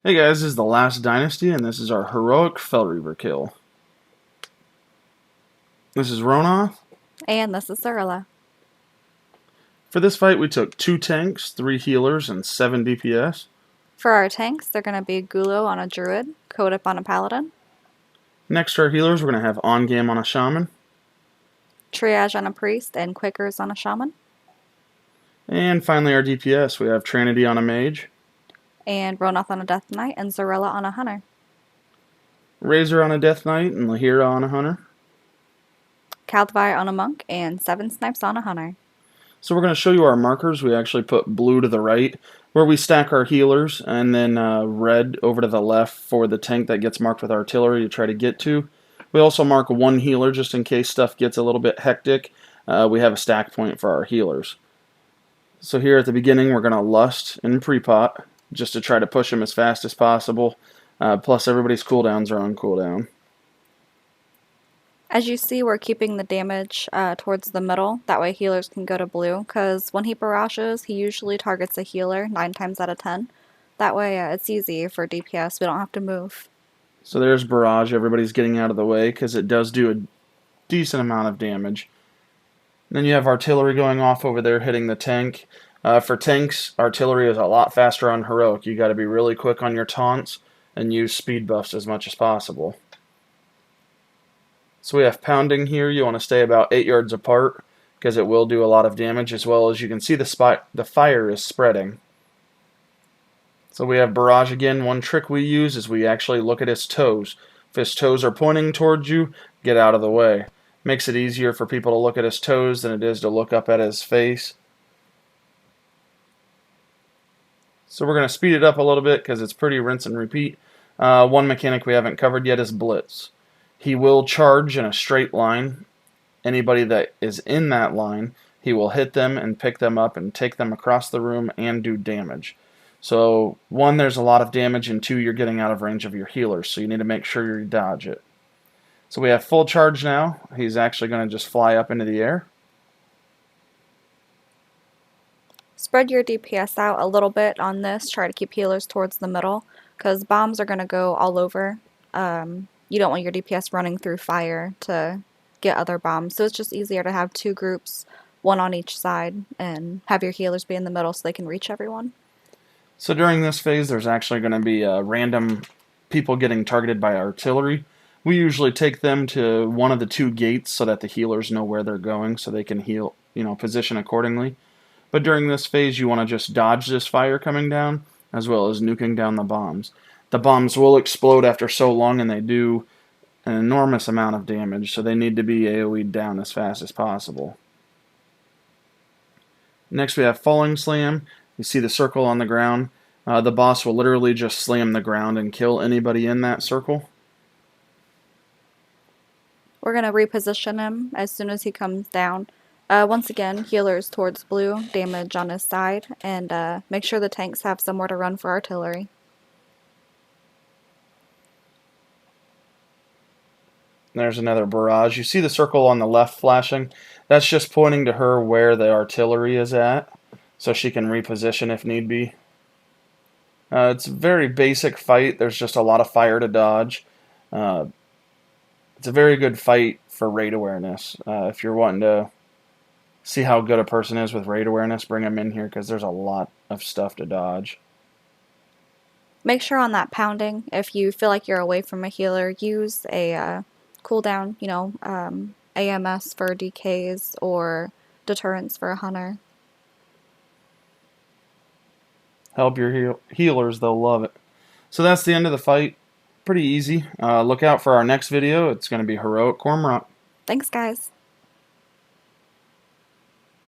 Hey guys, this is the last dynasty, and this is our heroic Fel Reaver kill. This is Ronoth. And this is Cyrilla. For this fight, we took 2 tanks, 3 healers, and 7 DPS. For our tanks, they're going to be Gulo on a Druid, Kodip on a Paladin, Next to our healers, we're going to have On Game on a Shaman. Triage on a Priest, and Quakers on a Shaman. And finally, our DPS, we have Trinity on a Mage, And Ronoth on a Death Knight, and Cyrilla on a Hunter. Razor on a Death Knight, and Lahira on a Hunter. Kaldvire on a Monk, and 7 Snipes on a Hunter. So we're going to show you our markers. We actually put blue to the right, where we stack our healers, and then red over to the left for the tank that gets marked with artillery to try to get to. We also mark 1 healer just in case stuff gets a little bit hectic. We have a stack point for our healers. So here at the beginning, we're going to lust and pre-pot, just to try to push them as fast as possible. Plus, everybody's cooldowns are on cooldown. As you see, we're keeping the damage towards the middle. That way healers can go to blue, because when he barrages, he usually targets a healer 9 times out of 10. That way it's easy for DPS. We don't have to move. So there's barrage. Everybody's getting out of the way because it does do a decent amount of damage. Then you have artillery going off over there hitting the tank. For tanks, artillery is a lot faster on heroic. You got to be really quick on your taunts and use speed buffs as much as possible. So we have pounding here. You want to stay about 8 yards apart because it will do a lot of damage, as well as you can see the fire is spreading. So we have barrage again. One trick we use is we actually look at his toes. If his toes are pointing towards you, get out of the way. Makes it easier for people to look at his toes than it is to look up at his face. So we're going to speed it up a little bit because it's pretty rinse and repeat. One mechanic we haven't covered yet is Blitz. He will charge in a straight line. Anybody that is in that line, he will hit them and pick them up and take them across the room and do damage. So 1, there's a lot of damage, and 2, you're getting out of range of your healers, so you need to make sure you dodge it. So we have full charge now. He's actually going to just fly up into the air. Spread your DPS out a little bit on this. Try to keep healers towards the middle, because bombs are going to go all over. You don't want your DPS running through fire to get other bombs. So it's just easier to have 2 groups, 1 on each side, and have your healers be in the middle so they can reach everyone. So during this phase, there's actually going to be random people getting targeted by artillery. We usually take them to one of the 2 gates so that the healers know where they're going so they can heal, position accordingly. But during this phase, you want to just dodge this fire coming down, as well as nuking down the bombs. The bombs will explode after so long, and they do an enormous amount of damage, so they need to be AoE'd down as fast as possible. Next we have Falling Slam. You see the circle on the ground. The boss will literally just slam the ground and kill anybody in that circle. We're going to reposition him as soon as he comes down. Once again, healers towards blue, damage on his side, and make sure the tanks have somewhere to run for artillery. There's another barrage. You see the circle on the left flashing? That's just pointing to her where the artillery is at, so she can reposition if need be. It's a very basic fight. There's just a lot of fire to dodge. It's a very good fight for raid awareness. If you're wanting to see how good a person is with raid awareness, bring them in here because there's a lot of stuff to dodge. Make sure on that pounding, if you feel like you're away from a healer, use a cooldown, AMS for DKs or deterrence for a hunter. Help your healers, they'll love it. So that's the end of the fight. Pretty easy. Look out for our next video. It's going to be Heroic Cormorant. Thanks, guys.